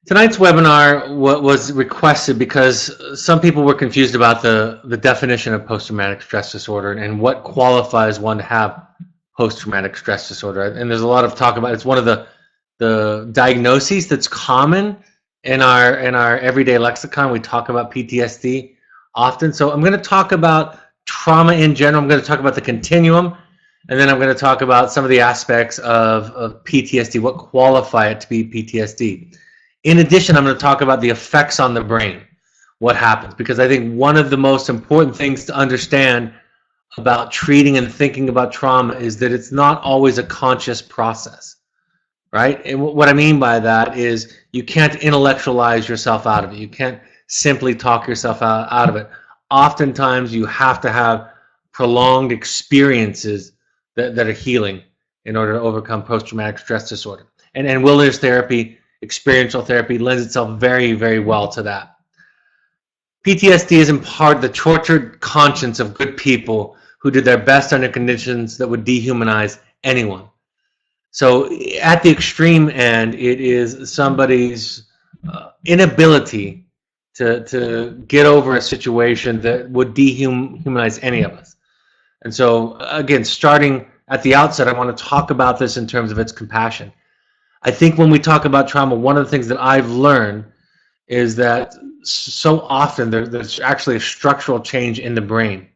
Tonight's webinar was requested because some people were confused about the definition of post-traumatic stress disorder and what qualifies one to have post-traumatic stress disorder. And there's a lot of talk about it. It's one of the diagnoses that's common in our everyday lexicon. We talk about PTSD often. So I'm going to talk about trauma in general. I'm going to talk about the continuum, and then I'm going to talk about some of the aspects of PTSD, what qualify it to be PTSD. In addition, I'm going to talk about the effects on the brain, what happens, because I think one of the most important things to understand about treating and thinking about trauma is that it's not always a conscious process, right? And what I mean by that is you can't intellectualize yourself out of it. You can't simply talk yourself out of it. Oftentimes, you have to have prolonged experiences that are healing in order to overcome post-traumatic stress disorder. And wilderness therapy, experiential therapy lends itself very, very well to that. PTSD is in part the tortured conscience of good people who did their best under conditions that would dehumanize anyone. So at the extreme end, it is somebody's inability to get over a situation that would dehumanize any of us. And so, again, starting at the outset, I want to talk about this in terms of its compassion. I think when we talk about trauma, one of the things that I've learned is that so often there's actually a structural change in the brain,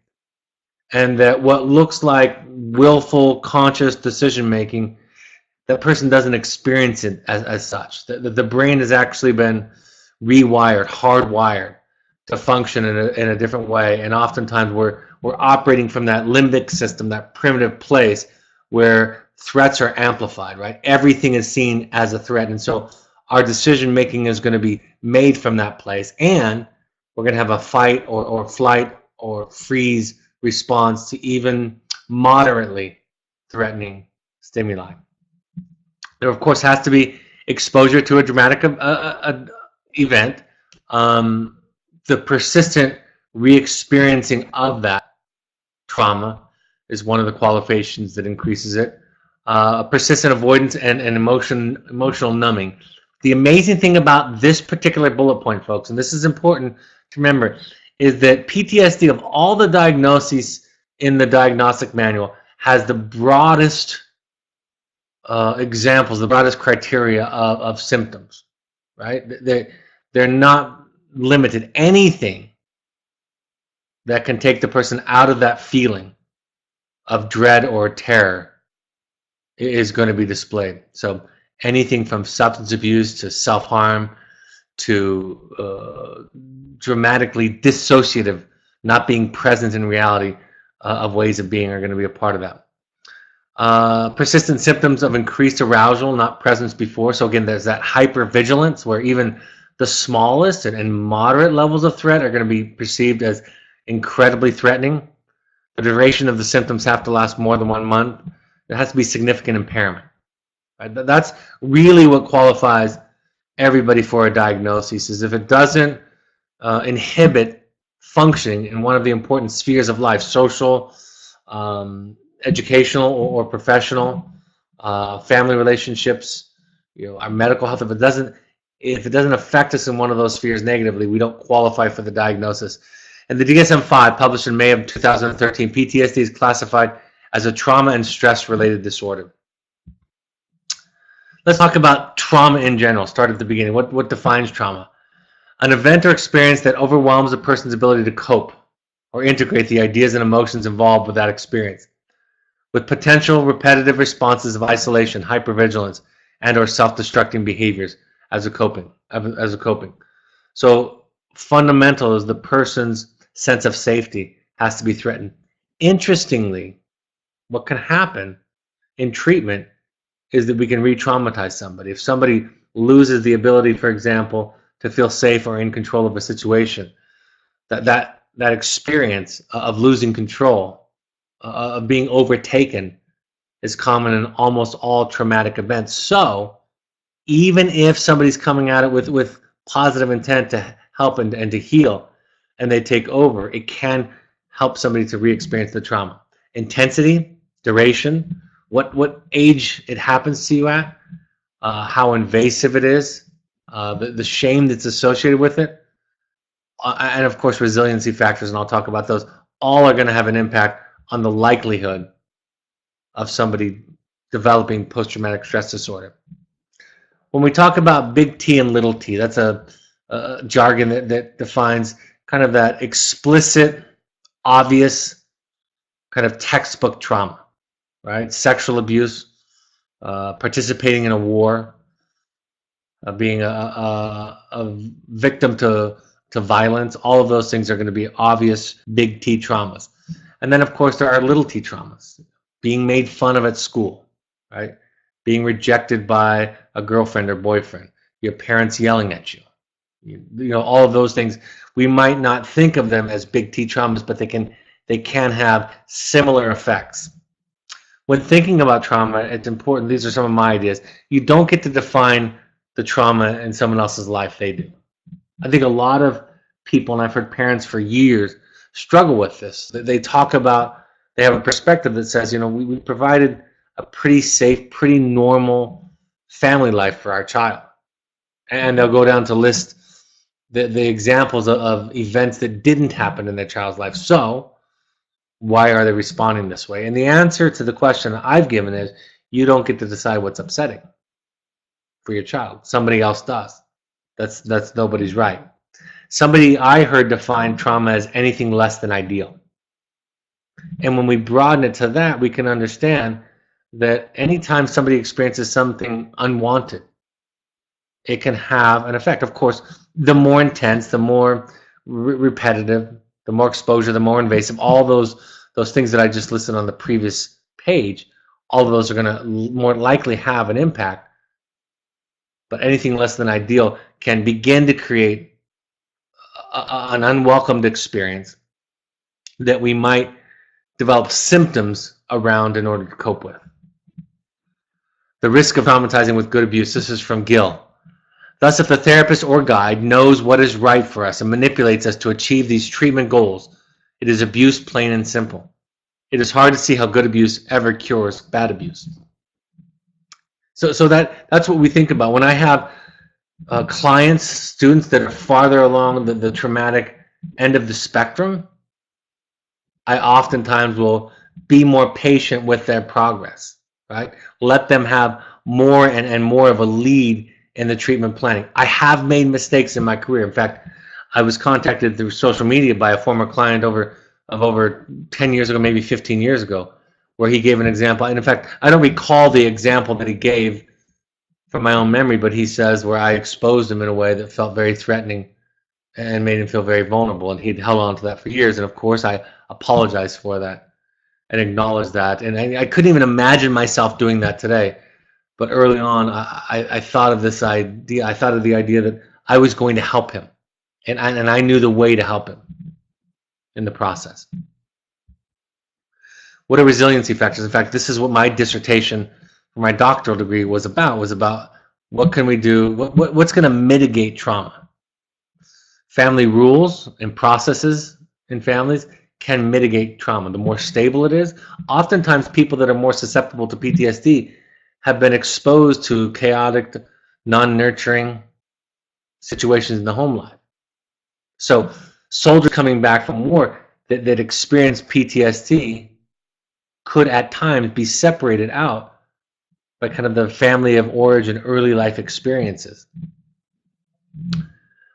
and that what looks like willful, conscious decision-making, that person doesn't experience it as such. The brain has actually been rewired, hardwired to function in a different way, and oftentimes we're operating from that limbic system, that primitive place where threats are amplified, right? Everything is seen as a threat, and so our decision making is going to be made from that place, and we're going to have a fight or flight or freeze response to even moderately threatening stimuli. There, of course, has to be exposure to a dramatic event. The persistent re-experiencing of that trauma is one of the qualifications that increases it. Persistent avoidance and emotional numbing. The amazing thing about this particular bullet point, folks, and this is important to remember, is that PTSD, of all the diagnoses in the diagnostic manual, has the broadest examples, the broadest criteria of symptoms, right? They're not limited. Anything that can take the person out of that feeling of dread or terror is going to be displayed. So anything from substance abuse to self-harm to dramatically dissociative, not being present in reality of ways of being are going to be a part of that. Persistent symptoms of increased arousal, not presence before. So again, there's that hypervigilance where even the smallest and moderate levels of threat are going to be perceived as incredibly threatening. The duration of the symptoms have to last more than 1 month. There has to be significant impairment. Right? That's really what qualifies everybody for a diagnosis, is if it doesn't inhibit functioning in one of the important spheres of life, social, educational or professional, family relationships, our medical health. If it doesn't affect us in one of those spheres negatively, we don't qualify for the diagnosis. And the DSM-5, published in May of 2013, PTSD is classified as a trauma and stress-related disorder. Let's talk about trauma in general. Start at the beginning. What defines trauma? An event or experience that overwhelms a person's ability to cope or integrate the ideas and emotions involved with that experience, with potential repetitive responses of isolation, hypervigilance, and or self-destructing behaviors as a coping. So fundamental is the person's sense of safety has to be threatened. Interestingly, what can happen in treatment is that we can re-traumatize somebody. If somebody loses the ability, for example, to feel safe or in control of a situation, that experience of losing control, of being overtaken, is common in almost all traumatic events. So even if somebody's coming at it with positive intent to help and to heal, and they take over, it can help somebody to re-experience the trauma. Intensity, duration, what age it happens to you at, how invasive it is, the shame that's associated with it, and of course resiliency factors, and I'll talk about those, all are going to have an impact on the likelihood of somebody developing post-traumatic stress disorder. When we talk about big T and little t, that's a jargon that defines kind of that explicit, obvious, kind of textbook trauma, right? Sexual abuse, participating in a war, being a victim to violence. All of those things are going to be obvious big T traumas. And then, of course, there are little t traumas. Being made fun of at school, right? Being rejected by a girlfriend or boyfriend, your parents yelling at you. You know, all of those things, we might not think of them as big T traumas, but they can have similar effects. When thinking about trauma, it's important, these are some of my ideas, you don't get to define the trauma in someone else's life, they do. I think a lot of people, and I've heard parents for years, struggle with this. They talk about, they have a perspective that says, you know, we provided a pretty safe, pretty normal family life for our child. And they'll go down to list the examples of events that didn't happen in their child's life. So why are they responding this way? And the answer to the question I've given is, you don't get to decide what's upsetting for your child. Somebody else does. That's nobody's right. Somebody I heard define trauma as anything less than ideal. And when we broaden it to that, we can understand that anytime somebody experiences something unwanted, it can have an effect. Of course, the more intense, the more repetitive, the more exposure, the more invasive, all those things that I just listed on the previous page, all of those are going to more likely have an impact. But anything less than ideal can begin to create an unwelcomed experience that we might develop symptoms around in order to cope with. The risk of traumatizing with good abuse. This is from Gill. Thus, if the therapist or guide knows what is right for us and manipulates us to achieve these treatment goals, it is abuse, plain and simple. It is hard to see how good abuse ever cures bad abuse. So that's what we think about. When I have clients, students that are farther along the traumatic end of the spectrum, I oftentimes will be more patient with their progress, right? Let them have more and more of a lead in the treatment planning. I have made mistakes in my career. In fact, I was contacted through social media by a former client over 10 years ago, maybe 15 years ago, where he gave an example. And in fact, I don't recall the example that he gave from my own memory, but he says where I exposed him in a way that felt very threatening and made him feel very vulnerable. And he'd held on to that for years. And of course, I apologized for that and acknowledged that. And I couldn't even imagine myself doing that today. But early on, I thought of this idea. I thought of the idea that I was going to help him. And I knew the way to help him in the process. What are resiliency factors? In fact, this is what my dissertation for my doctoral degree was about what can we do, what's going to mitigate trauma. Family rules and processes in families can mitigate trauma. The more stable it is, oftentimes people that are more susceptible to PTSD have been exposed to chaotic, non-nurturing situations in the home life. So soldiers coming back from war that experience PTSD could at times be separated out by kind of the family of origin, early life experiences.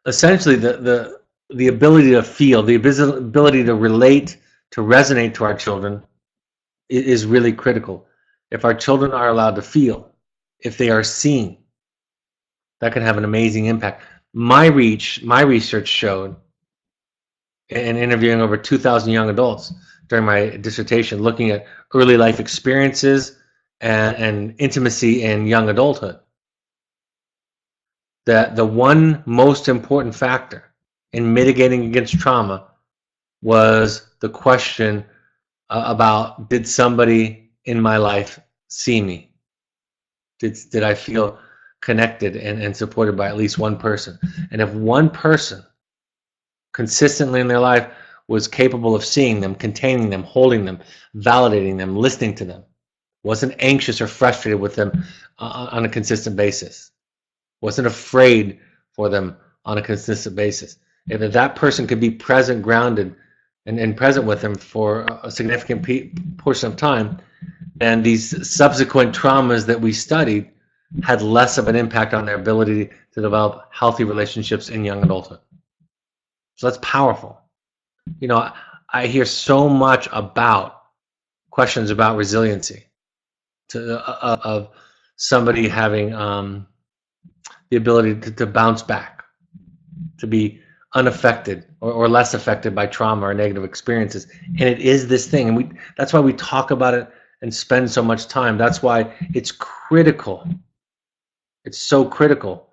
Essentially, the ability to feel, the ability to relate, to resonate to our children is really critical. If our children are allowed to feel, if they are seen, that can have an amazing impact. My research showed, in interviewing over 2,000 young adults during my dissertation, looking at early life experiences and intimacy in young adulthood, that the one most important factor in mitigating against trauma was the question about, did somebody in my life see me? Did I feel connected and supported by at least one person? And if one person consistently in their life was capable of seeing them, containing them, holding them, validating them, listening to them, wasn't anxious or frustrated with them on a consistent basis, wasn't afraid for them on a consistent basis. If that person could be present, grounded, and present with them for a significant portion of time, then these subsequent traumas that we studied had less of an impact on their ability to develop healthy relationships in young adulthood. So that's powerful. You know, I hear so much about questions about resiliency, of somebody having the ability to bounce back, to be unaffected or less affected by trauma or negative experiences. And it is this thing, and that's why we talk about it and spend so much time. That's why it's critical. It's so critical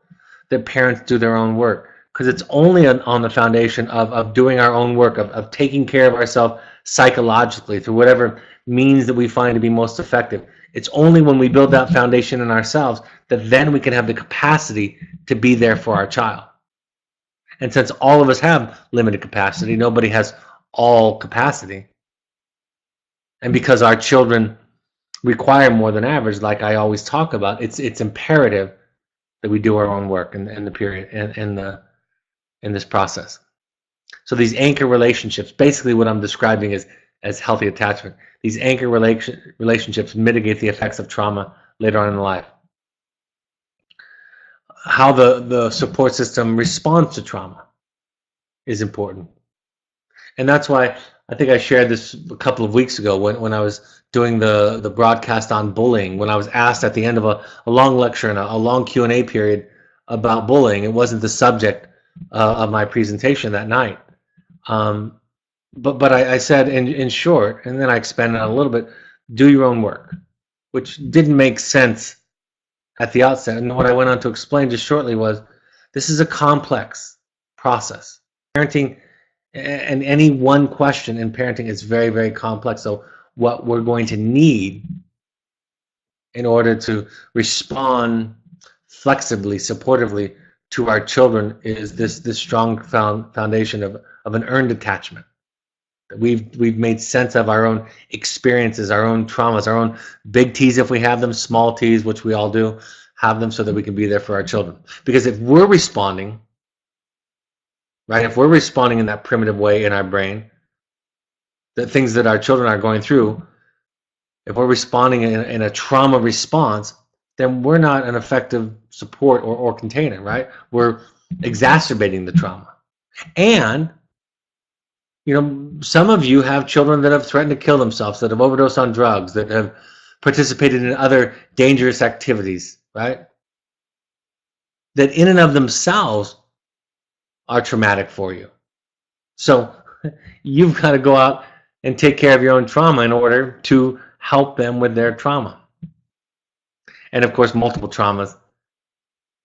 that parents do their own work, because it's only on the foundation of doing our own work, of taking care of ourselves psychologically through whatever means that we find to be most effective. It's only when we build that foundation in ourselves that then we can have the capacity to be there for our child. And since all of us have limited capacity, nobody has all capacity. And because our children require more than average, like I always talk about, it's imperative that we do our own work in the period in this process. So these anchor relationships, basically what I'm describing as healthy attachment. These anchor relationships mitigate the effects of trauma later on in life. How the support system responds to trauma is important. And that's why I think I shared this a couple of weeks ago when I was doing the broadcast on bullying, when I was asked at the end of a long lecture and a long Q&A period about bullying. It wasn't the subject of my presentation that night. But I said in short, and then I expanded on a little bit, do your own work, which didn't make sense at the outset. And what I went on to explain just shortly was, this is a complex process. Parenting, and any one question in parenting is very, very complex. So what we're going to need in order to respond flexibly, supportively to our children is this strong foundation of an earned attachment. We've made sense of our own experiences, our own traumas, our own big T's if we have them, small T's, which we all do, have them so that we can be there for our children. Because if we're responding, right, if we're responding in that primitive way in our brain, the things that our children are going through, if we're responding in a trauma response, then we're not an effective support or container, right? We're exacerbating the trauma. And you know, some of you have children that have threatened to kill themselves, that have overdosed on drugs, that have participated in other dangerous activities, right? That in and of themselves are traumatic for you. So you've got to go out and take care of your own trauma in order to help them with their trauma. And of course, multiple traumas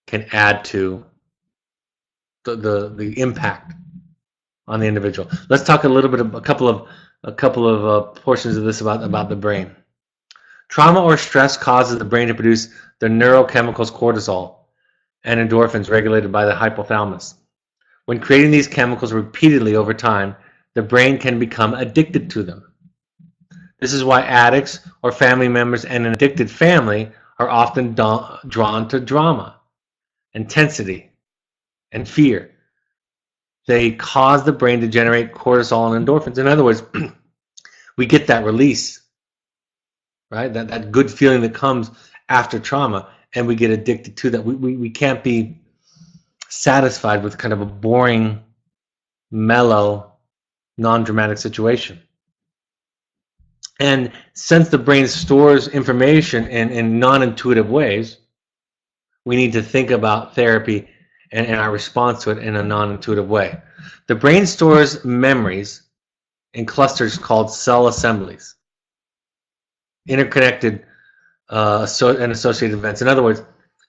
can add to the impact on the individual. Let's talk a little bit of a couple of portions of this about the brain. Trauma or stress causes the brain to produce the neurochemicals cortisol and endorphins regulated by the hypothalamus. When creating these chemicals repeatedly over time, the brain can become addicted to them. This is why addicts or family members in an addicted family are often drawn to drama, intensity, and fear. They cause the brain to generate cortisol and endorphins. In other words, we get that release, right? That good feeling that comes after trauma, and we get addicted to that. We can't be satisfied with kind of a boring, mellow, non-dramatic situation. And since the brain stores information in non-intuitive ways, we need to think about therapy and our response to it in a non-intuitive way. The brain stores memories in clusters called cell assemblies, interconnected and associated events. In other words,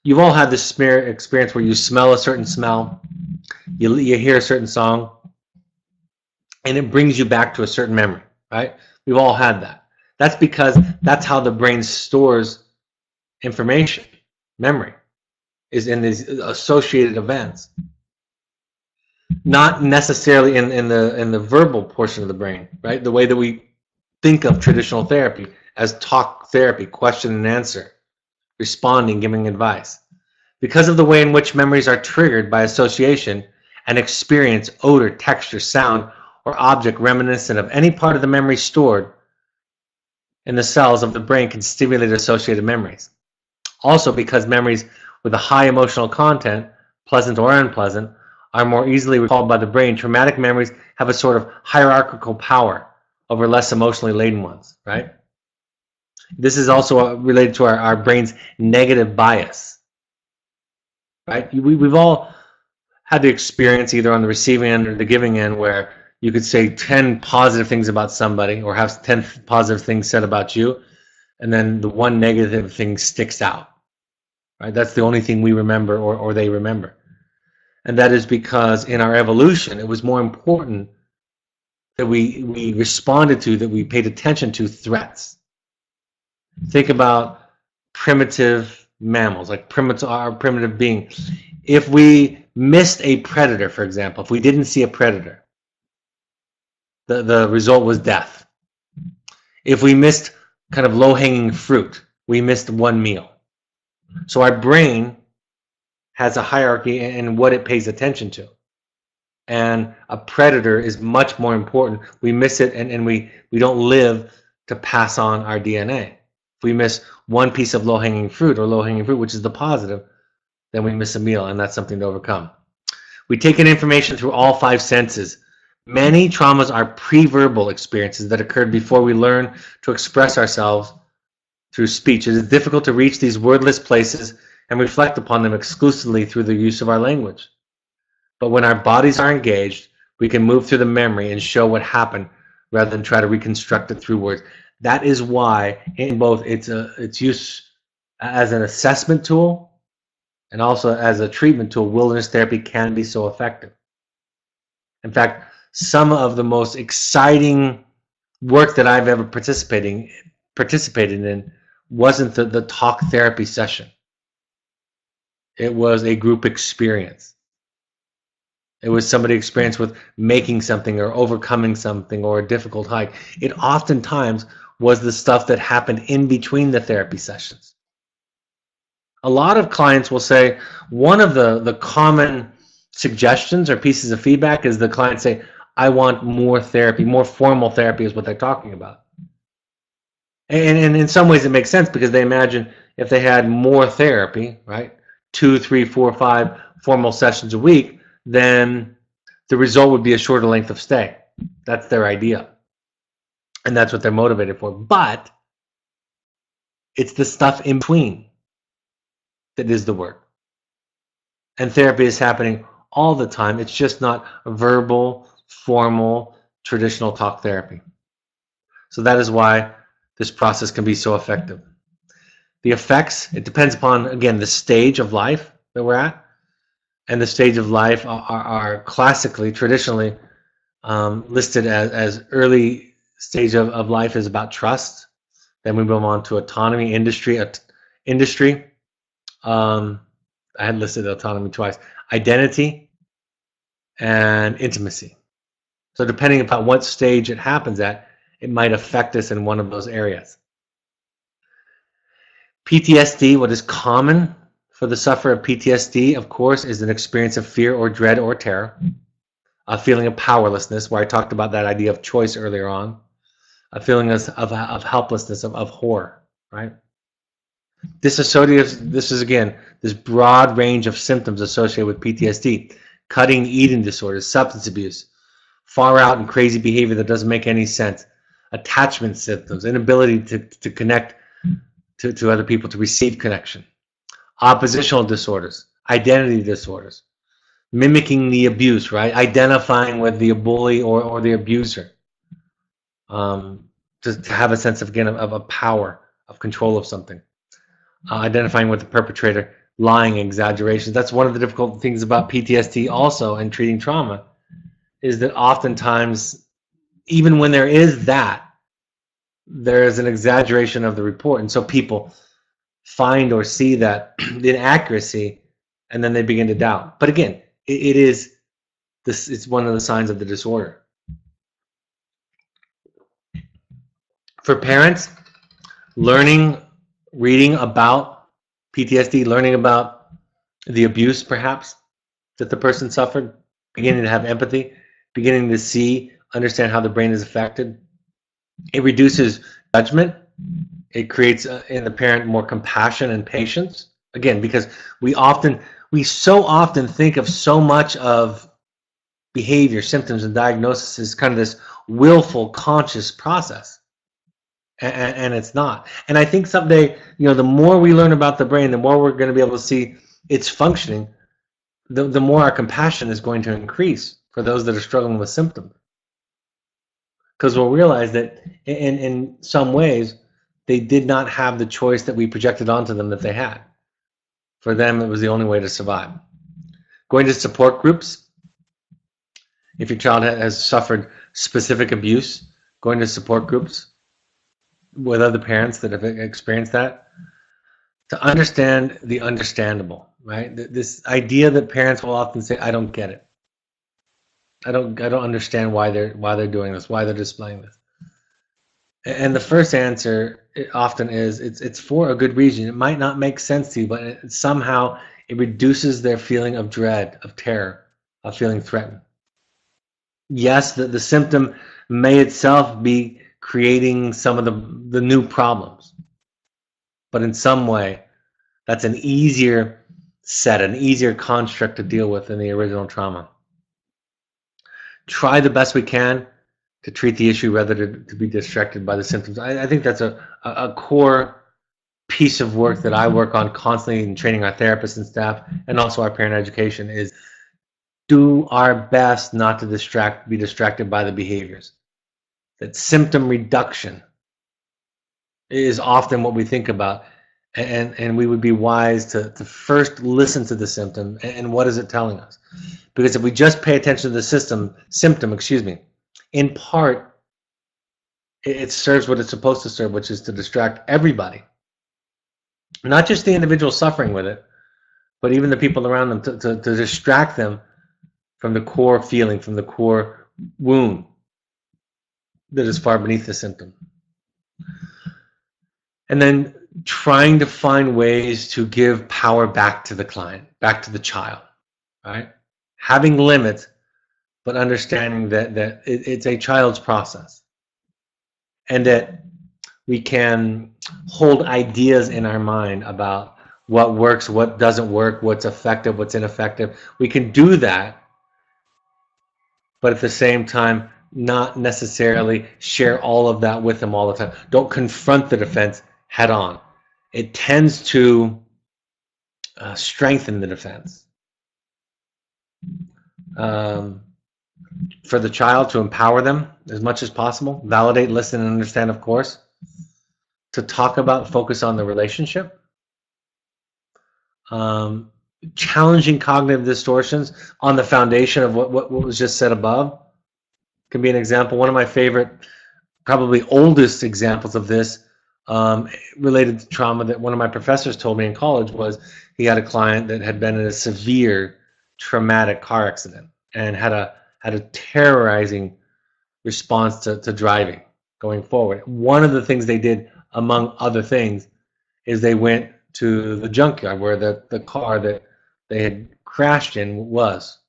you've all had this experience where you smell a certain smell, you hear a certain song, and it brings you back to a certain memory, right? We've all had that. That's because that's how the brain stores information. Memory is in these associated events, not necessarily in the verbal portion of the brain, right? The way that we think of traditional therapy as talk therapy, question and answer, responding, giving advice. Because of the way in which memories are triggered by association and experience odor, texture, sound, or object reminiscent of any part of the memory stored in the cells of the brain can stimulate associated memories. Also, because memories with a high emotional content, pleasant or unpleasant, are more easily recalled by the brain, traumatic memories have a sort of hierarchical power over less emotionally laden ones, right? This is also related to our brain's negative bias, right? We've all had the experience either on the receiving end or the giving end where you could say 10 positive things about somebody or have 10 positive things said about you, and then the one negative thing sticks out, right? That's the only thing we remember or they remember. And that is because in our evolution, it was more important that we responded to, that we paid attention to threats. Think about primitive mammals, like our primitive being. If we missed a predator, for example, if we didn't see a predator, the result was death. If we missed kind of low-hanging fruit, we missed one meal. So our brain has a hierarchy in what it pays attention to. And a predator is much more important. We miss it and we don't live to pass on our DNA. If we miss one piece of low-hanging fruit, which is the positive, then we miss a meal, and that's something to overcome. We take in information through all five senses. Many traumas are pre-verbal experiences that occurred before we learn to express ourselves through speech. It is difficult to reach these wordless places and reflect upon them exclusively through the use of our language. But when our bodies are engaged, we can move through the memory and show what happened rather than try to reconstruct it through words. That is why in both its use as an assessment tool and also as a treatment tool, wilderness therapy can be so effective. In fact, some of the most exciting work that I've ever participated in wasn't the talk therapy session. It was a group experience. It was somebody experience with making something or overcoming something or a difficult hike. It oftentimes was the stuff that happened in between the therapy sessions. A lot of clients will say one of the common suggestions or pieces of feedback is the client say, I want more therapy, more formal therapy is what they're talking about. And in some ways it makes sense because they imagine if they had more therapy, right, 2, 3, 4, 5 formal sessions a week, then the result would be a shorter length of stay. That's their idea. And that's what they're motivated for. But it's the stuff in between that is the work. And therapy is happening all the time. It's just not verbal, formal, traditional talk therapy. So that is why this process can be so effective. The effects, it depends upon, again, the stage of life that we're at. And the stage of life are classically, traditionally listed as early stage of life is about trust. Then we move on to autonomy, industry. I had listed autonomy twice. Identity and intimacy. So depending upon what stage it happens at, it might affect us in one of those areas. PTSD, what is common for the sufferer of PTSD, of course, is an experience of fear or dread or terror, a feeling of powerlessness, where I talked about that idea of choice earlier on, a feeling of helplessness, of horror, right? This is, again, this broad range of symptoms associated with PTSD, cutting eating disorders, substance abuse, far out and crazy behavior that doesn't make any sense, attachment symptoms, inability to connect to other people, to receive connection, oppositional disorders, identity disorders, mimicking the abuse, right? Identifying with the bully or the abuser, to have a sense of, again, of a power, of control of something. Identifying with the perpetrator, lying, exaggerations. That's one of the difficult things about PTSD also and treating trauma, is that oftentimes, even when there is that, there is an exaggeration of the report. And so people find or see that inaccuracy, and then they begin to doubt. But again, it's one of the signs of the disorder. For parents, reading about PTSD, learning about the abuse perhaps that the person suffered, beginning to have empathy, beginning to see, understand how the brain is affected. It reduces judgment. It creates in the parent more compassion and patience. Again, because we so often think of so much of behavior, symptoms, and diagnosis as kind of this willful, conscious process. And it's not. And I think someday, the more we learn about the brain, the more we're going to be able to see its functioning, the more our compassion is going to increase for those that are struggling with symptoms. Because we'll realize that in some ways, they did not have the choice that we projected onto them that they had. For them, it was the only way to survive. Going to support groups. If your child has suffered specific abuse, going to support groups with other parents that have experienced that, to understand the understandable, right? This idea that parents will often say, "I don't get it. I don't understand why they're doing this, why they're displaying this." And the first answer often is it's for a good reason. It might not make sense to you, but somehow it reduces their feeling of dread, of terror, of feeling threatened. Yes, the symptom may itself be creating some of the new problems, but in some way, that's an easier construct to deal with than the original trauma. Try the best we can to treat the issue rather to be distracted by the symptoms. I think that's a core piece of work that I work on constantly in training our therapists and staff, and also our parent education, is do our best not to be distracted by the behaviors. That symptom reduction is often what we think about, and we would be wise to first listen to the symptom and what is it telling us. Because if we just pay attention to the symptom, in part, it serves what it's supposed to serve, which is to distract everybody. Not just the individual suffering with it, but even the people around them, to distract them from the core feeling, from the core wound that is far beneath the symptom. And then trying to find ways to give power back to the client, back to the child, right? Having limits, but understanding that it's a child's process, and that we can hold ideas in our mind about what works, what doesn't work, what's effective, what's ineffective. We can do that, but at the same time, not necessarily share all of that with them all the time. Don't confront the defense head on. It tends to strengthen the defense. For the child, to empower them as much as possible, validate, listen, and understand, of course. To talk about, focus on the relationship. Challenging cognitive distortions on the foundation of what was just said above can be an example. One of my favorite, probably oldest examples of this related to trauma that one of my professors told me in college was he had a client that had been in a severe traumatic car accident and had a terrorizing response to driving going forward. One of the things they did, among other things, is they went to the junkyard where the car that they had crashed in was.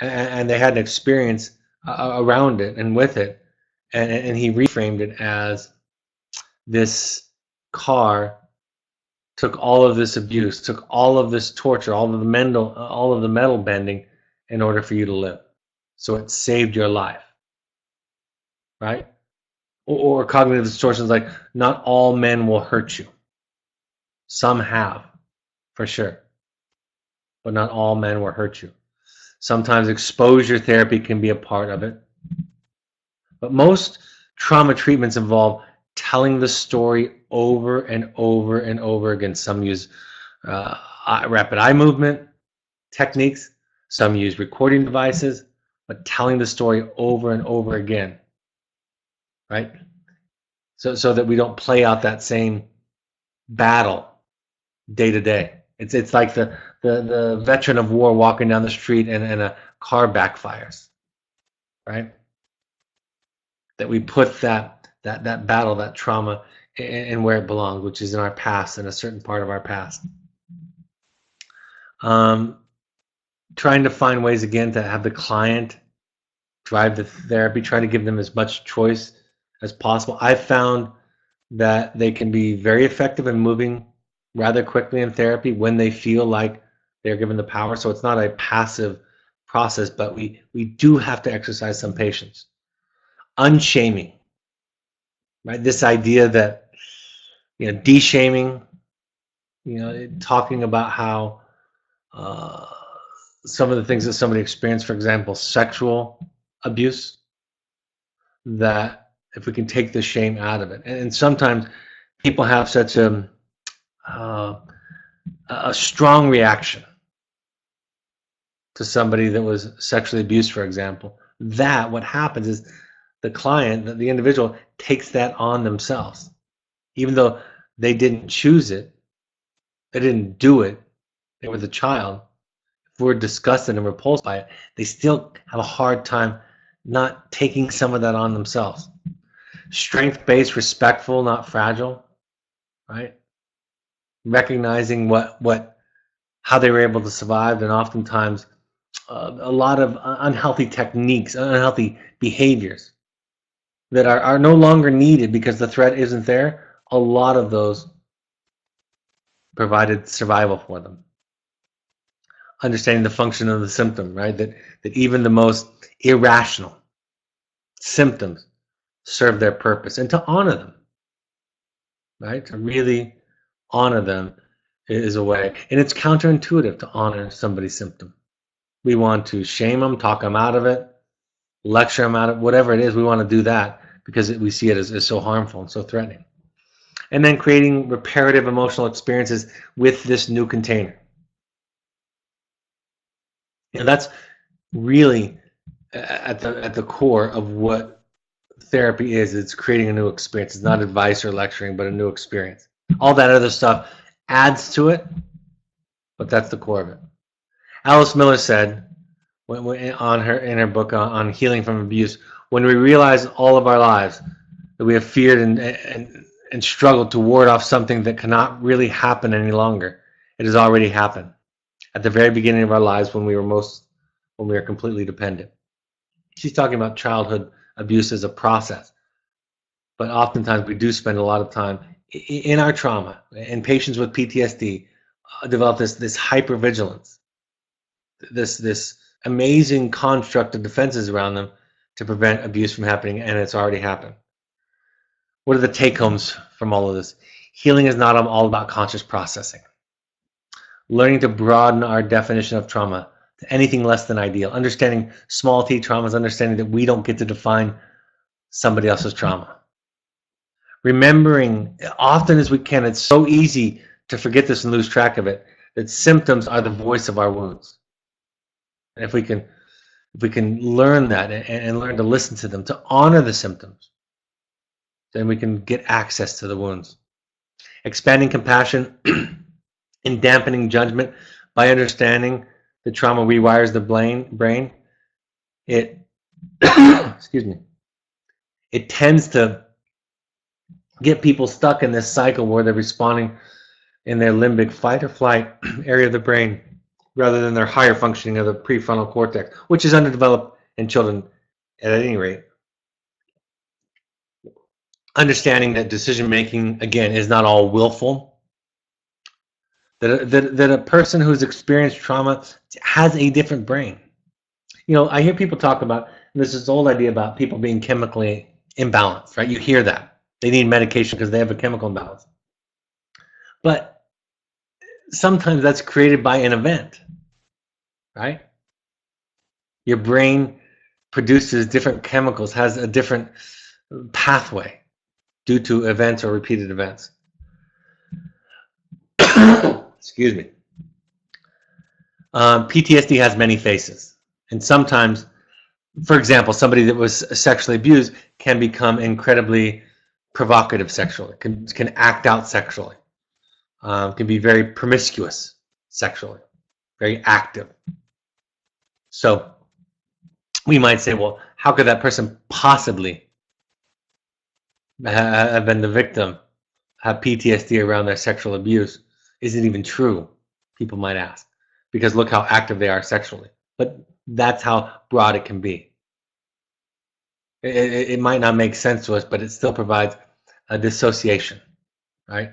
And they had an experience around it and with it. And he reframed it as, this car took all of this abuse, took all of this torture, all of the metal bending in order for you to live. So it saved your life, right? Or cognitive distortions like, not all men will hurt you. Some have, for sure, but not all men will hurt you. Sometimes exposure therapy can be a part of it. But most trauma treatments involve telling the story over and over and over again. Some use rapid eye movement techniques. Some use recording devices, but telling the story over and over again, right? So that we don't play out that same battle day to day. It's like the veteran of war walking down the street and a car backfires, right? That we put that battle, that trauma, and where it belongs, which is in our past, in a certain part of our past. Trying to find ways again to have the client drive the therapy, try to give them as much choice as possible. I've found that they can be very effective in moving rather quickly in therapy when they feel like they're given the power. So it's not a passive process, but we do have to exercise some patience. Unshaming, right? This idea that, de-shaming, talking about how some of the things that somebody experienced, for example, sexual abuse, that if we can take the shame out of it. And sometimes people have such a strong reaction to somebody that was sexually abused, for example, that what happens is the client, the individual, takes that on themselves. Even though they didn't choose it, they didn't do it, they were the child. If we're disgusted and repulsed by it, they still have a hard time not taking some of that on themselves. Strength-based, respectful, not fragile, right? Recognizing how they were able to survive, and oftentimes a lot of unhealthy techniques, unhealthy behaviors that are no longer needed because the threat isn't there. A lot of those provided survival for them. Understanding the function of the symptom, right? That even the most irrational symptoms serve their purpose, and to honor them, right? To really honor them is a way. And it's counterintuitive to honor somebody's symptom. We want to shame them, talk them out of it, lecture them out of it, whatever it is. We want to do that because we see it as so harmful and so threatening. And then creating reparative emotional experiences with this new container. And that's really at the core of what therapy is. It's creating a new experience. It's not advice or lecturing, but a new experience. All that other stuff adds to it, but that's the core of it. Alice Miller said in her book on healing from abuse, when we realize all of our lives that we have feared and struggled to ward off something that cannot really happen any longer, it has already happened at the very beginning of our lives when we were completely dependent. She's talking about childhood abuse as a process, but oftentimes we do spend a lot of time in our trauma, and patients with PTSD develop this hypervigilance, this amazing construct of defenses around them to prevent abuse from happening, and it's already happened. What are the take-homes from all of this? Healing is not all about conscious processing. Learning to broaden our definition of trauma to anything less than ideal. Understanding small t traumas, understanding that we don't get to define somebody else's trauma. Remembering often as we can, it's so easy to forget this and lose track of it, that symptoms are the voice of our wounds. And if we can learn that and learn to listen to them, to honor the symptoms, then we can get access to the wounds. Expanding compassion and dampening judgment by understanding that trauma rewires the brain. It excuse me. It tends to get people stuck in this cycle where they're responding in their limbic fight or flight area of the brain rather than their higher functioning of the prefrontal cortex, which is underdeveloped in children at any rate. Understanding that decision making, again, is not all willful. That a person who's experienced trauma has a different brain. I hear people talk about, and this is the old idea about people being chemically imbalanced, right? You hear that. They need medication because they have a chemical imbalance. But sometimes that's created by an event, right? Your brain produces different chemicals, has a different pathway due to events or repeated events. Excuse me. PTSD has many faces. And sometimes, for example, somebody that was sexually abused can become incredibly provocative sexually, can act out sexually, can be very promiscuous sexually, very active. So we might say, well, how could that person possibly have been the victim have PTSD around their sexual abuse isn't even true, people might ask, because look how active they are sexually. But that's how broad it can be. It might not make sense to us, but it still provides a dissociation, right,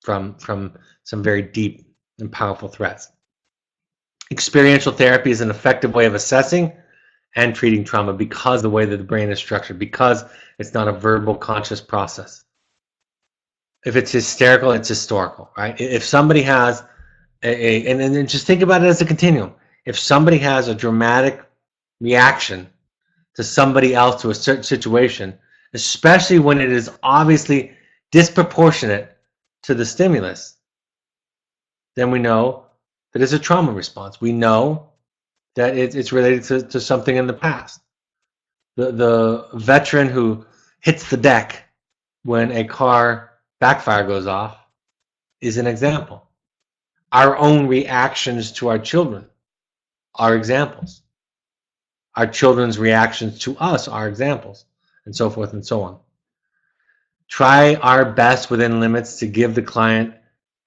from some very deep and powerful threats. Experiential therapy is an effective way of assessing and treating trauma because of the way that the brain is structured, because it's not a verbal conscious process. If it's hysterical, it's historical, right? If somebody has and then just think about it as a continuum. If somebody has a dramatic reaction to somebody else, to a certain situation, especially when it is obviously disproportionate to the stimulus, then we know that it's a trauma response. We know that it's related to something in the past. The veteran who hits the deck when a car backfire goes off is an example. Our own reactions to our children are examples. Our children's reactions to us are examples, and so forth and so on. Try our best within limits to give the client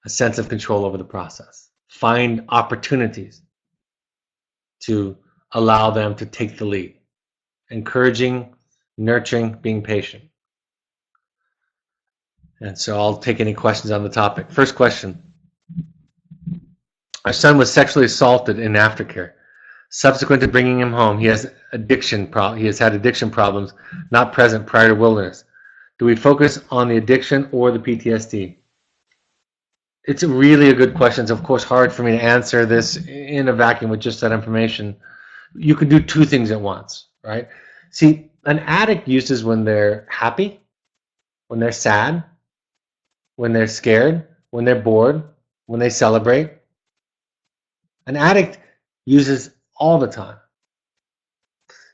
a sense of control over the process. Find opportunities to allow them to take the lead. Encouraging, nurturing, being patient. And so I'll take any questions on the topic. First question. Our son was sexually assaulted in aftercare. Subsequent to bringing him home, he has had addiction problems not present prior to wilderness. Do we focus on the addiction or the PTSD? It's really a good question. It's of course hard for me to answer this in a vacuum with just that information. You can do two things at once, right? See, an addict uses when they're happy, when they're sad, when they're scared, when they're bored, when they celebrate. An addict uses all the time.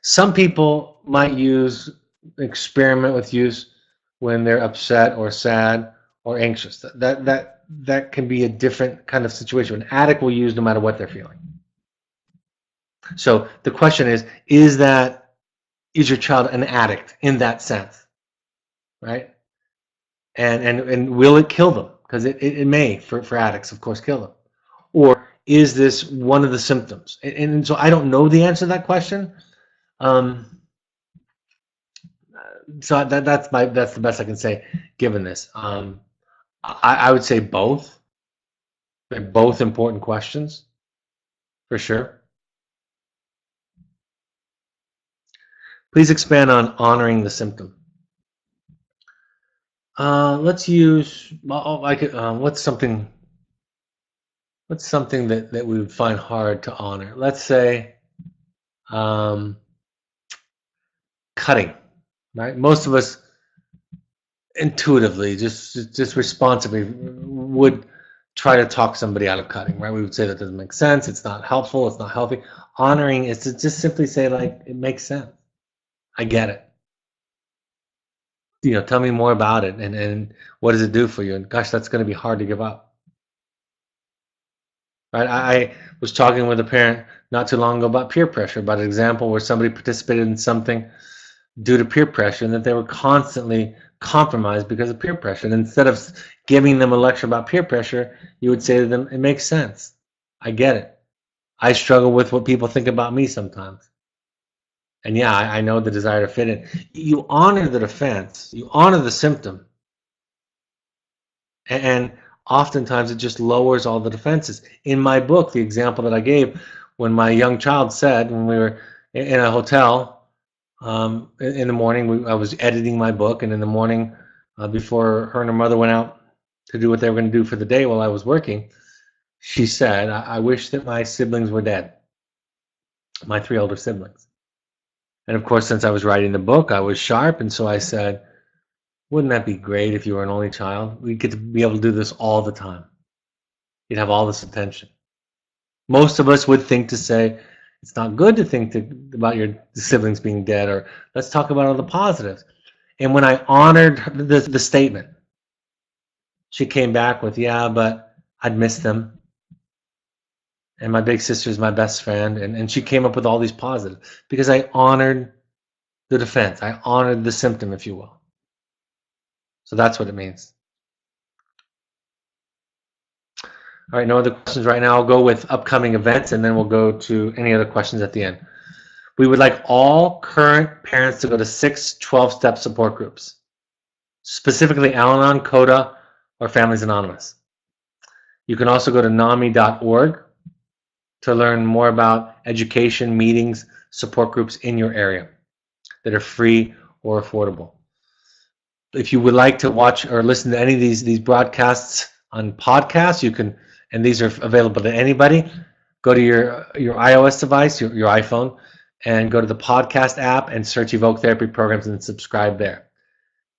Some people might experiment with use when they're upset or sad or anxious. That can be a different kind of situation. An addict will use no matter what they're feeling. So the question is your child an addict in that sense, right? And will it kill them? Because it may, for addicts, of course, kill them. Or is this one of the symptoms? And so I don't know the answer to that question. So that's the best I can say given this. I would say both. They're both important questions, for sure. Please expand on honoring the symptom. Let's use. What's something that we would find hard to honor? Let's say cutting. Right? Most of us intuitively, just responsibly, would try to talk somebody out of cutting. Right? We would say that doesn't make sense. It's not helpful. It's not healthy. Honoring is to just simply say, like, it makes sense. I get it. Tell me more about it, and what does it do for you? And gosh, that's going to be hard to give up. Right? I was talking with a parent not too long ago about peer pressure, about an example where somebody participated in something due to peer pressure, and that they were constantly compromised because of peer pressure. And instead of giving them a lecture about peer pressure, you would say to them, it makes sense. I get it. I struggle with what people think about me sometimes. And yeah, I know the desire to fit in. You honor the defense, you honor the symptom, and oftentimes it just lowers all the defenses. In my book, the example that I gave, when my young child said, when we were in a hotel in the morning, I was editing my book, and in the morning, before her and her mother went out to do what they were going to do for the day while I was working, she said, I wish that my siblings were dead, my 3 older siblings. And of course, since I was writing the book, I was sharp, and so I said, wouldn't that be great if you were an only child? We'd get to be able to do this all the time. You'd have all this attention. Most of us would think to say, it's not good to think about your siblings being dead, or let's talk about all the positives. And when I honored the statement, she came back with, yeah, but I'd miss them. And my big sister is my best friend. And she came up with all these positives because I honored the defense. I honored the symptom, if you will. So that's what it means. All right, no other questions right now. I'll go with upcoming events, and then we'll go to any other questions at the end. We would like all current parents to go to 6 12-step support groups, specifically Al-Anon, CODA, or Families Anonymous. You can also go to NAMI.org to learn more about education, meetings, support groups in your area that are free or affordable. If you would like to watch or listen to any of these broadcasts on podcasts, you can, and these are available to anybody. Go to your iOS device, your iPhone, and go to the podcast app and search Evoke Therapy Programs and subscribe there.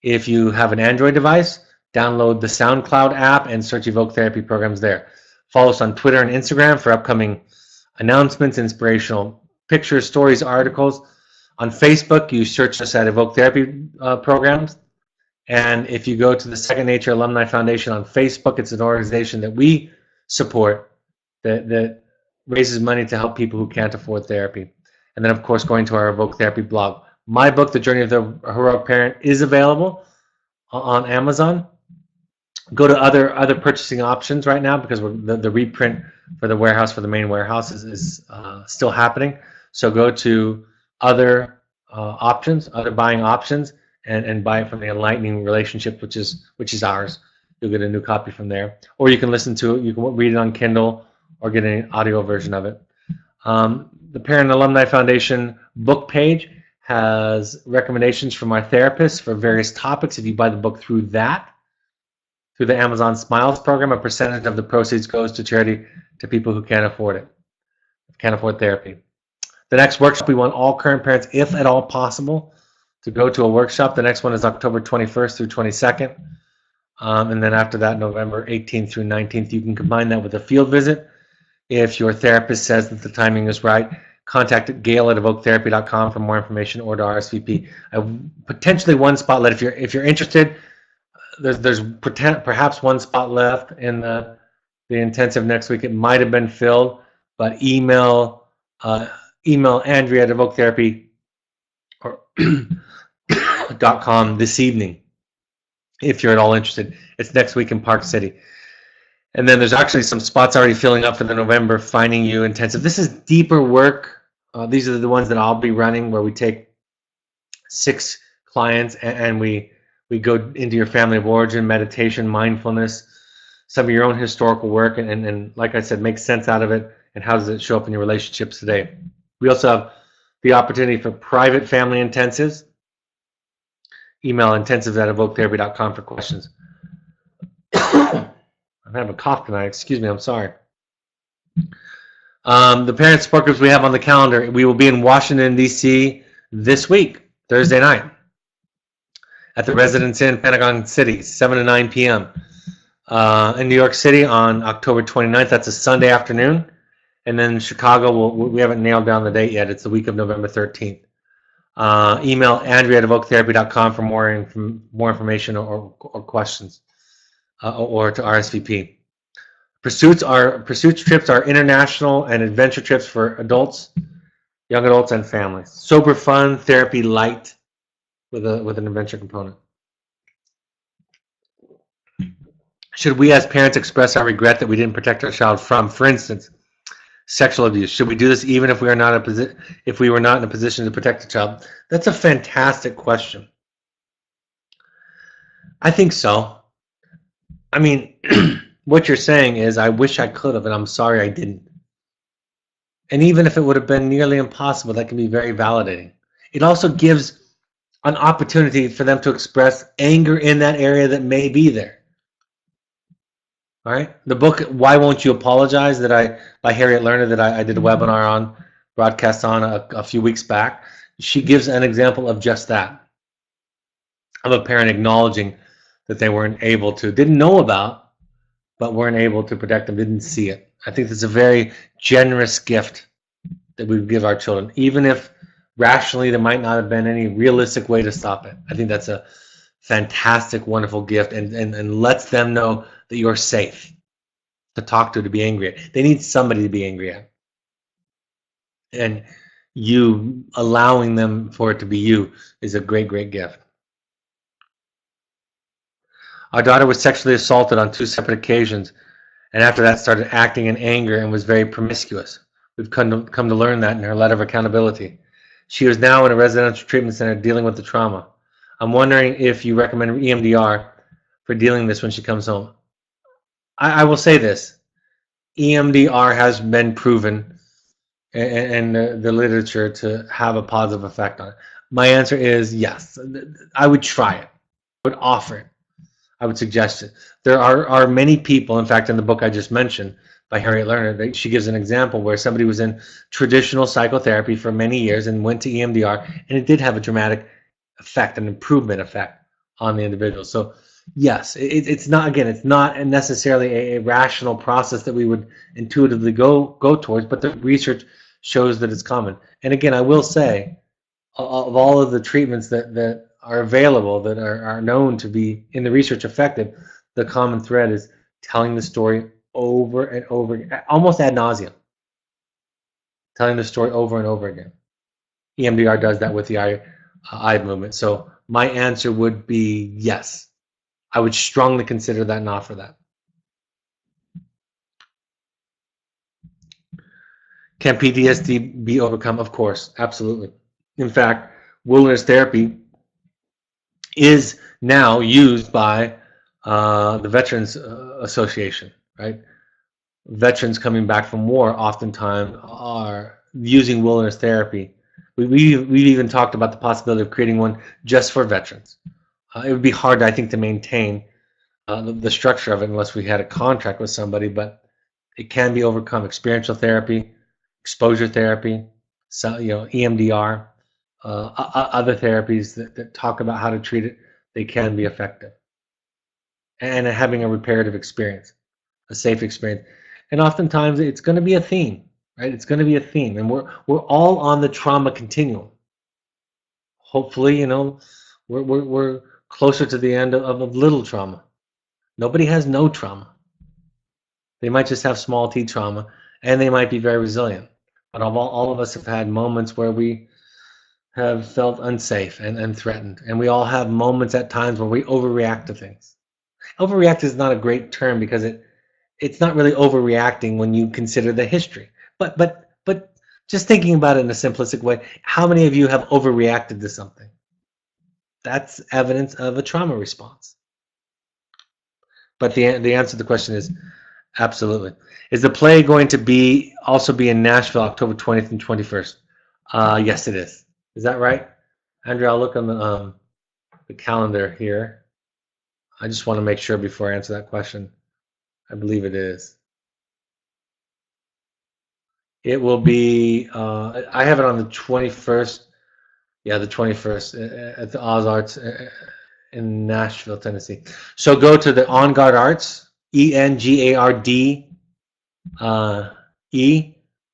If you have an Android device, download the SoundCloud app and search Evoke Therapy Programs there. Follow us on Twitter and Instagram for upcoming announcements, inspirational pictures, stories, articles. On Facebook, you search us at Evoke Therapy Programs. And if you go to the Second Nature Alumni Foundation on Facebook, it's an organization that we support that raises money to help people who can't afford therapy. And then, of course, going to our Evoke Therapy blog. My book, The Journey of the Heroic Parent, is available on Amazon. Go to other purchasing options right now because the reprint for the warehouse, for the main warehouse, is still happening. So go to other options, other buying options, and buy it from the Enlightening Relationship, which is ours. You'll get a new copy from there, or you can listen to it. You can read it on Kindle or get an audio version of it. The Parent Alumni Foundation book page has recommendations from our therapists for various topics. If you buy the book through that, through the Amazon Smiles program, a percentage of the proceeds goes to charity to people who can't afford it, can't afford therapy. The next workshop, we want all current parents, if at all possible, to go to a workshop. The next one is October 21st through 22nd. And then after that, November 18th through 19th. You can combine that with a field visit. If your therapist says that the timing is right, contact Gail at evoketherapy.com for more information, or to RSVP. Potentially one spot left. If you're interested, there's perhaps one spot left in the intensive next week. It might have been filled, but email Andrea at evoketherapy or .com this evening if you're at all interested. It's next week in Park City. And then there's actually some spots already filling up for the November Finding You Intensive. This is deeper work. These are the ones that I'll be running, where we take 6 clients and we go into your family of origin, meditation, mindfulness, some of your own historical work, and like I said, make sense out of it, and how does it show up in your relationships today. We also have the opportunity for private family intensives. Email intensives@evoketherapy.com for questions. I'm having a cough tonight. Excuse me. I'm sorry. The parent support groups we have on the calendar. We will be in Washington, D.C. this week, Thursday night, at the Residence Inn, Pentagon City, 7 to 9 p.m. In New York City on October 29th. That's a Sunday afternoon. And then in Chicago, we haven't nailed down the date yet. It's the week of November 13th. Email Andrea at evoketherapy.com for more information or questions, or to RSVP. Pursuits trips are international and adventure trips for adults, young adults, and families. Sober fun, therapy light with an adventure component. Should we as parents express our regret that we didn't protect our child from, for instance, sexual abuse? Should we do this even if we were not in a position to protect the child? That's a fantastic question. I think so. I mean, what you're saying is, I wish I could have, and I'm sorry I didn't. And even if it would have been nearly impossible, that can be very validating. It also gives an opportunity for them to express anger in that area that may be there. All right. The book, Why Won't You Apologize, by Harriet Lerner, that I did a webinar on, broadcast on a few weeks back, she gives an example of just that, of a parent acknowledging that they didn't know about, but weren't able to protect them, didn't see it. I think that's a very generous gift that we give our children, even if rationally there might not have been any realistic way to stop it. I think that's a fantastic, wonderful gift, and lets them know that you're safe to talk to be angry at. They need somebody to be angry at. And you allowing them for it to be you is a great, great gift. Our daughter was sexually assaulted on 2 separate occasions, and after that started acting in anger and was very promiscuous. We've come to learn that in her letter of accountability. She is now in a residential treatment center dealing with the trauma. I'm wondering if you recommend EMDR for dealing with this when she comes home. I will say this. EMDR has been proven in the literature to have a positive effect on it. My answer is yes. I would try it. I would offer it. I would suggest it. There are many people, in fact, in the book I just mentioned by Harriet Lerner, she gives an example where somebody was in traditional psychotherapy for many years and went to EMDR, and it did have a dramatic effect, an improvement effect on the individual. So yes, it's not, again, it's not necessarily a rational process that we would intuitively go towards, but the research shows that it's common. And again, I will say, of all of the treatments that are available, that are known to be in the research effective, the common thread is telling the story over and over, almost ad nauseum. Telling the story over and over again. EMDR does that with the eye movement. So my answer would be yes. I would strongly consider that and offer that. Can PTSD be overcome? Of course, absolutely. In fact, wilderness therapy is now used by the Veterans Association, right? Veterans coming back from war oftentimes are using wilderness therapy. We've even talked about the possibility of creating one just for veterans. It would be hard, I think, to maintain the structure of it unless we had a contract with somebody, but it can be overcome. Experiential therapy, exposure therapy, so, EMDR, other therapies that talk about how to treat it, they can be effective. And having a reparative experience, a safe experience. And oftentimes it's going to be a theme, right? It's going to be a theme. And we're all on the trauma continuum. Hopefully, we're closer to the end of little trauma. Nobody has no trauma. They might just have small t trauma, and they might be very resilient. But all of us have had moments where we have felt unsafe and threatened. And we all have moments at times where we overreact to things. Overreact is not a great term because it's not really overreacting when you consider the history. But just thinking about it in a simplistic way, how many of you have overreacted to something? That's evidence of a trauma response. But the answer to the question is absolutely. Is the play going to also be in Nashville, October 20th and 21st? Yes, it is. Is that right? Andrea, I'll look on the calendar here. I just want to make sure before I answer that question. I believe it is. It will be, I have it on the 21st. Yeah, the 21st at the Oz Arts in Nashville, Tennessee. So go to the On Guard Arts, ENGARD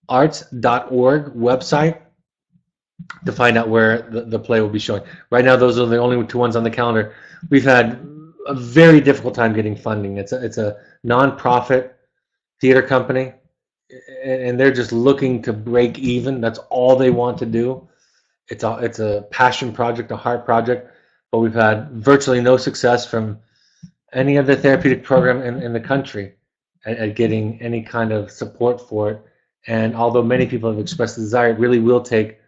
arts.org website to find out where the play will be showing. Right now, those are the only 2 ones on the calendar. We've had a very difficult time getting funding. It's a nonprofit theater company, and they're just looking to break even. That's all they want to do. It's a passion project, a heart project, but we've had virtually no success from any other therapeutic program in the country at getting any kind of support for it. And although many people have expressed the desire, it really will take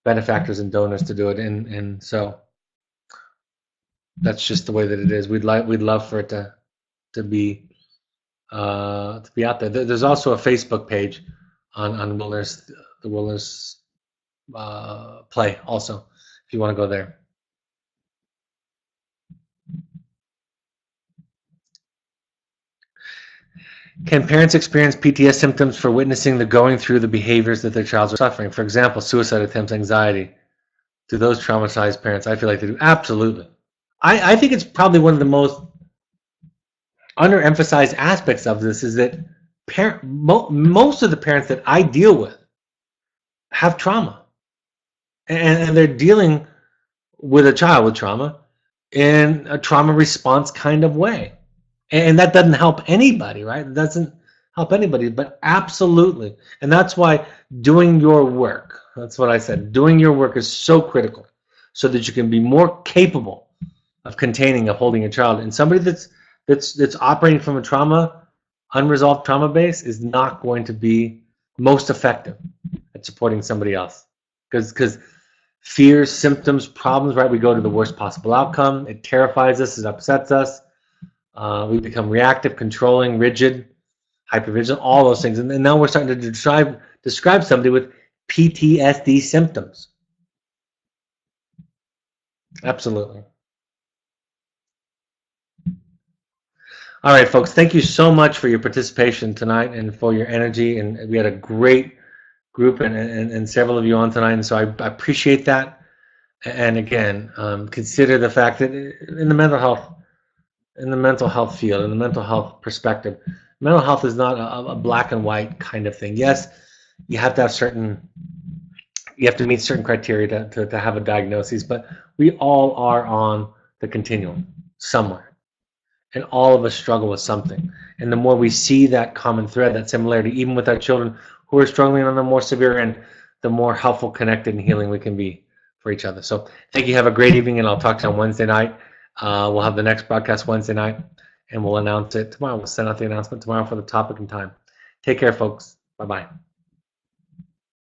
benefactors and donors to do it. And so that's just the way that it is. We'd love for it to be out there. There's also a Facebook page on wilderness, the wilderness play also, if you want to go there. Can parents experience PTS symptoms for witnessing the going through the behaviors that their child is suffering? For example, suicide attempts, anxiety. Do those traumatized parents? I feel like they do. Absolutely. I think it's probably one of the most underemphasized aspects of this is that most of the parents that I deal with have trauma. And they're dealing with a child with trauma in a trauma response kind of way. And that doesn't help anybody, right? It doesn't help anybody, but absolutely. And that's why doing your work, that's what I said, doing your work is so critical so that you can be more capable of containing, of holding a child. And somebody that's operating from a trauma, unresolved trauma base is not going to be most effective at supporting somebody else. Because fears, symptoms, problems, right? We go to the worst possible outcome. It terrifies us. It upsets us. We become reactive, controlling, rigid, hypervigilant, all those things. And now we're starting to describe somebody with PTSD symptoms. Absolutely. All right, folks, thank you so much for your participation tonight and for your energy. And we had a great group and several of you on tonight. And so I appreciate that. And again, consider the fact that in the mental health field, in the mental health perspective, mental health is not a black and white kind of thing. Yes, you have to meet certain criteria to have a diagnosis, but we all are on the continuum somewhere. And all of us struggle with something. And the more we see that common thread, that similarity, even with our children who are struggling on the more severe end, the more helpful, connected, and healing we can be for each other. So thank you. Have a great evening, and I'll talk to you on Wednesday night. We'll have the next broadcast Wednesday night, and we'll announce it tomorrow. We'll send out the announcement tomorrow for the topic and time. Take care, folks. Bye-bye.